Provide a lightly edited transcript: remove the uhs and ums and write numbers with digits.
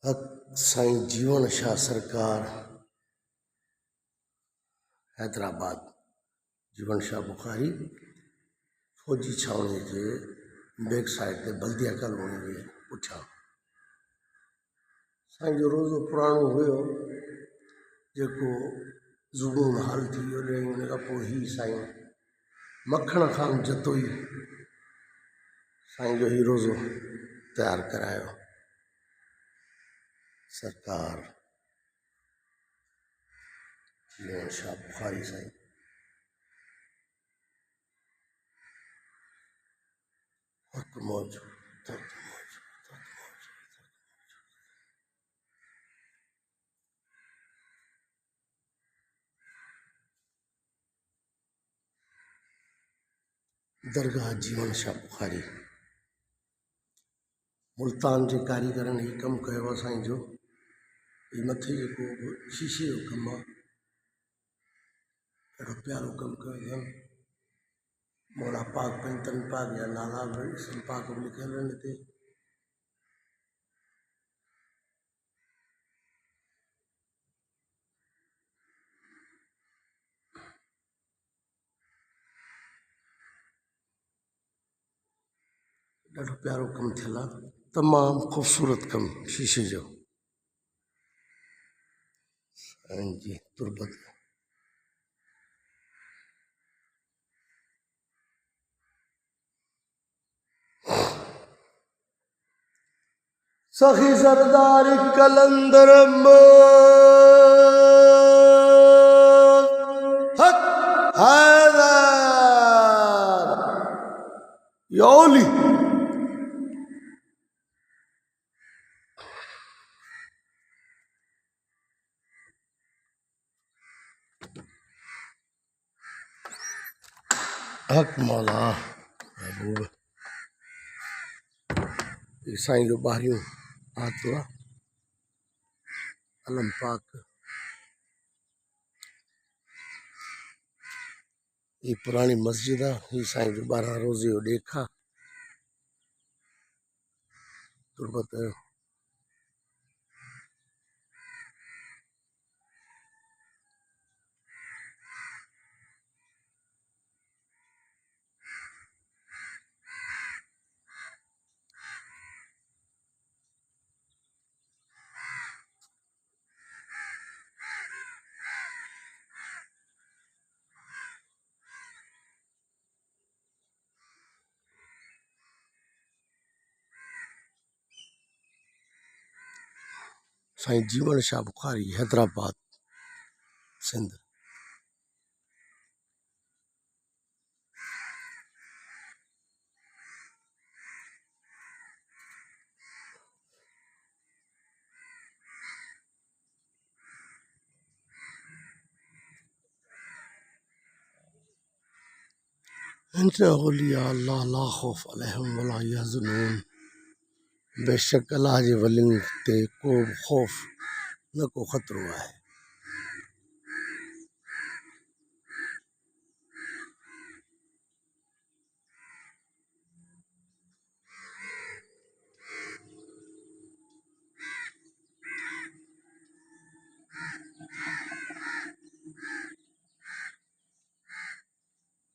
हक साईं जीवन शाह सरकार हैदराबाद जीवन शाह बुखारी फौजी छावनी के बैक साइड ते बल्दिया कॉलोनी के पुठियां साईं जो रोज़ो पुराणो हुयो जेको ज़ुबो हाल थी वियो ॾह महीने खां पोइ ही साईं मखण खान जतोई साईं जो ही रोज़ो तैयार करायो सरकार जीवन शाह बुखारी साईं हक मौज दरगाह जीवन शाह बुखारी मुल्तान के कारीगरनि ही कम कयो आहे साईं जो ये मथे जेको शीशे जो कमु आहे ॾाढो प्यारो कमु कयो अथनि मौला पाक पंजतन पाक या नाला बि इसम पाक बि लिखियल आहिनि हिते ॾाढो प्यारो कमु थियल आहे तमामु ख़ूबसूरत कमु शीशे जो साईं जी तुरबत सखी सरदार कलंदर हक हैदर योली हक मौला महबूब साईं जो ॿाहिरियों हाथ हुआ अलम पाक ये पुरानी मस्जिद है ये साईं जो 12 रोज़े जो ॾेख आहे तुरबत साईं जीवन शाह बुखारी हैदराबाद सिंध अल्लाह ला खौफ अलैहिम वला यहज़नून बेशक अल्लाह जे वलियुनि ते को बि खौफ़ न को ख़तरो आहे